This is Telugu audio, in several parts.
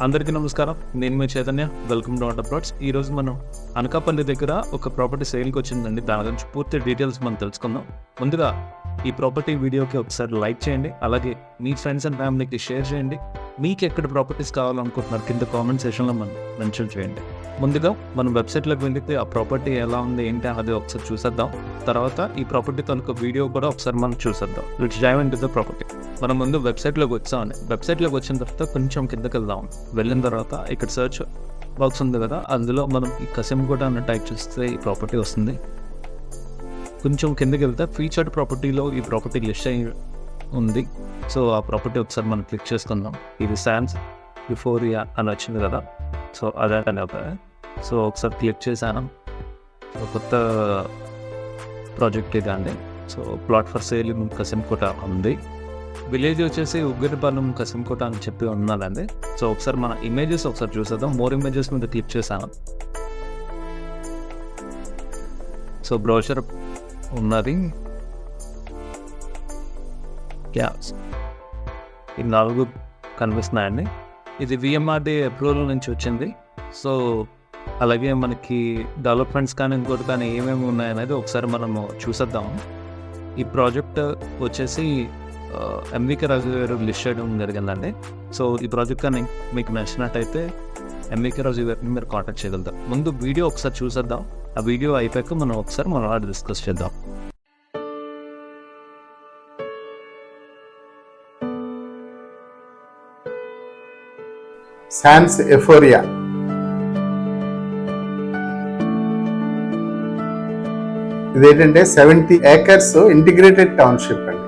అందరికీ నమస్కారం. నేను మీ Chaitanya. Welcome to order plots. ఈరోజు మనం అనకాపల్లి దగ్గర ఒక ప్రాపర్టీ సేల్కి వచ్చిందండి. దాని గురించి పూర్తి డీటెయిల్స్ మనం తెలుసుకుందాం. ముందుగా ఈ ప్రాపర్టీ వీడియోకి ఒకసారి లైక్ చేయండి, అలాగే మీ ఫ్రెండ్స్ అండ్ ఫ్యామిలీకి షేర్ చేయండి. మీకు ఎక్కడ ప్రాపర్టీస్ కావాలనుకుంటున్నారు కింద కామెంట్ సెక్షన్లో మనం మెన్షన్ చేయండి. ముందుగా మనం వెబ్సైట్లోకి వెళ్తే ఆ ప్రాపర్టీ ఎలా ఉంది ఏంటి అది ఒకసారి చూసేద్దాం. తర్వాత ఈ ప్రాపర్టీ తనకు వీడియో కూడా ఒకసారి మనం చూసేద్దాం. Let's dive into the property. మనం ముందు వెబ్సైట్లోకి వచ్చామని, వెబ్సైట్లోకి వచ్చిన తర్వాత కొంచెం కిందకి వెళ్ళిన తర్వాత ఇక్కడ సర్చ్ బాక్స్ ఉంది కదా, అందులో మనం ఈ కసింకోట అన్న టైప్ చేస్తే ఈ ప్రాపర్టీ వస్తుంది. కొంచెం కిందకి వెళ్తే ఫీచర్డ్ ప్రాపర్టీలో ఈ ప్రాపర్టీ లిస్ట్ అయి ఉంది. సో ఆ ప్రాపర్టీ ఒకసారి మనం క్లిక్ చేసుకుందాం. ఇది శాన్స్ యుఫోరియా అని వచ్చింది కదా, సో అదే సో ఒకసారి క్లిక్ చేశాను. కొత్త ప్రాజెక్ట్ ఇది అండి. So plot for sale Kasimkota ఉంది. విలేజ్ వచ్చేసి ఉగ్గిరిపాలెం కసింకోట అని చెప్పి ఉన్నదండి. సో ఒకసారి మన ఇమేజెస్ ఒకసారి చూసేద్దాం. మోర్ ఇమేజెస్ మీద క్లిక్ చేశాను. సో బ్రోషర్ ఉన్నది. ఈ 4 కనిపిస్తున్నాయండి. ఇది విఎంఆర్డి అప్రూవల్ నుంచి వచ్చింది. సో అలాగే మనకి డెవలప్మెంట్స్ కానీ ఇంకోటి కానీ ఏమేమి ఉన్నాయనేది ఒకసారి మనము చూసేద్దాం. ఈ ప్రాజెక్ట్ వచ్చేసి ఎంవికే రాజు గారు లిస్ట్ చేయడం జరిగిందండి. సో ఈ ప్రాజెక్ట్ కానీ మీకు నచ్చినట్టయితే ఎంవికే రాజు గారిని మీరు కాంటాక్ట్ చేయగలుగుతారు. ముందు వీడియో ఒకసారి చూసేద్దాం. ఆ వీడియో అయిపోయాక మనం ఒకసారి మనం డిస్కస్ చేద్దాం. శాన్స్ యుఫోరియా ఇదేంటంటే 70 acres ఇంటిగ్రేటెడ్ టౌన్షిప్ అండి.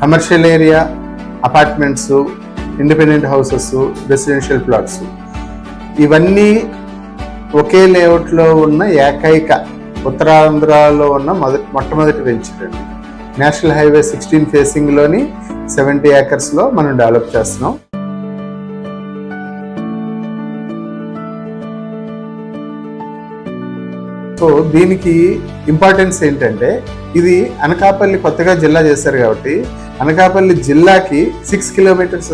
Commercial area, apartments, independent houses, residential plots ఇవన్నీ ఒకే లేఅవుట్లో ఉన్న ఏకైక ఉత్తరాంధ్రలో ఉన్న మొట్టమొదటి వెంచర్ అండి. నేషనల్ హైవే 16 ఫేసింగ్లోని 70 acres మనం డెవలప్ చేస్తున్నాం. సో దీనికి ఇంపార్టెన్స్ ఏంటంటే, ఇది అనకాపల్లి కొత్తగా జిల్లా చేశారు కాబట్టి అనకాపల్లి జిల్లాకి 6 kilometers,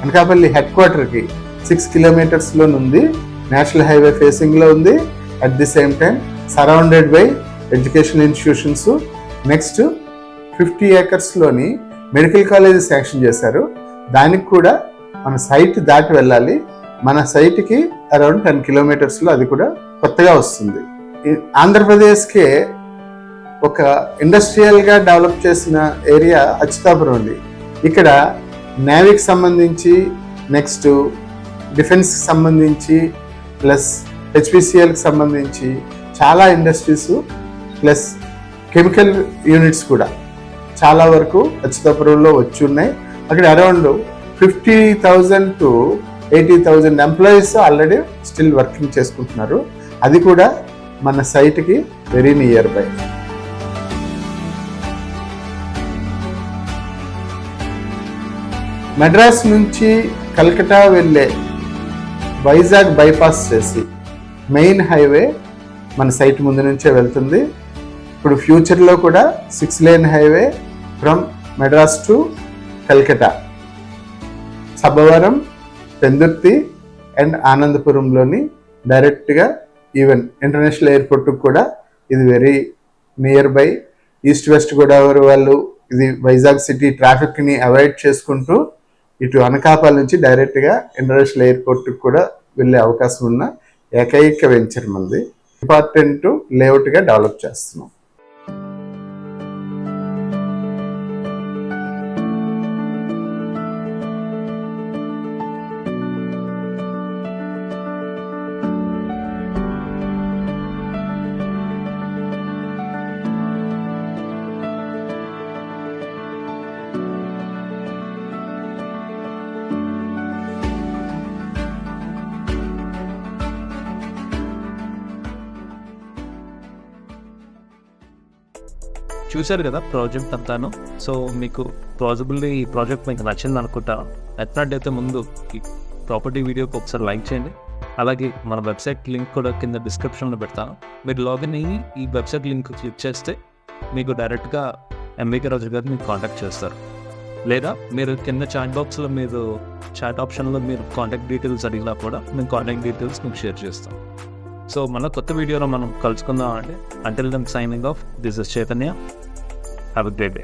అనకాపల్లి హెడ్ క్వార్టర్కి 6 kilometers ఉంది. నేషనల్ హైవే ఫేసింగ్లో ఉంది. At the same time surrounded by educational institutions. Next 50 acres medical college sanction చేశారు. దానికి కూడా మన సైట్ దాటి వెళ్ళాలి. మన సైట్కి అరౌండ్ 10 kilometers అది కూడా కొత్తగా వస్తుంది. ఆంధ్రప్రదేశ్కే ఒక ఇండస్ట్రియల్గా డెవలప్ చేసిన ఏరియా అచ్యుతాపురం ఉంది. ఇక్కడ నేవీకి సంబంధించి, నెక్స్ట్ డిఫెన్స్కి సంబంధించి, ప్లస్ హెచ్పిసిఎల్కి సంబంధించి చాలా ఇండస్ట్రీస్ ప్లస్ కెమికల్ యూనిట్స్ కూడా చాలా వరకు అచ్యుతాపురంలో వచ్చి ఉన్నాయి. అక్కడ around 50,000 to 80,000 employees already still working చేసుకుంటున్నారు. అది కూడా మన సైట్కి వెరీ నియర్ బై. మద్రాస్ నుంచి కల్కటా వెళ్ళే వైజాగ్ బైపాస్ చేసి మెయిన్ హైవే మన సైట్ ముందు నుంచే వెళ్తుంది. ఇప్పుడు ఫ్యూచర్లో కూడా 6 lane highway from Madras to Calcutta, Sabbavaram, Pendurthi and ఆనందపురంలోని డైరెక్ట్గా ఈవెన్ ఇంటర్నేషనల్ ఎయిర్పోర్ట్కి కూడా ఇది very near by. East west Godavari వాళ్ళు ఇది వైజాగ్ సిటీ ట్రాఫిక్ని అవాయిడ్ చేసుకుంటూ ఇటు అనకాపల్లి నుంచి డైరెక్ట్గా ఇంటర్నేషనల్ ఎయిర్పోర్ట్కి కూడా వెళ్ళే అవకాశం ఉన్న ఏకైక వెంచర్ మంది. ఇంపార్టెంట్ లేఅవుట్గా డెవలప్ చేస్తున్నాం. చూశారు కదా ప్రాజెక్ట్ అంతాను. సో మీకు పాసిబుల్లీ ఈ ప్రాజెక్ట్ మీకు నచ్చింది అనుకుంటాను. నచ్చినట్టయితే ముందు ఈ ప్రాపర్టీ వీడియోకి ఒకసారి లైక్ చేయండి. అలాగే మన వెబ్సైట్ లింక్ కూడా కింద డిస్క్రిప్షన్లో పెడతాను. మీరు లాగిన్ అయ్యి ఈ వెబ్సైట్ లింక్ క్లిక్ చేస్తే మీకు డైరెక్ట్గా ఎంవికే రాజు గారు మీకు కాంటాక్ట్ చేస్తారు. లేదా మీరు కింద చాట్ బాక్స్లో మీరు చాట్ ఆప్షన్లో మీరు కాంటాక్ట్ డీటెయిల్స్ అడిగినా కూడా మేము కాంటాక్ట్ డీటెయిల్స్ మీకు షేర్ చేస్తాం. సో మన కొత్త వీడియోలో మనం కలుసుకుందాం అండి. Until then signing off, this is Chaitanya. Have a great day.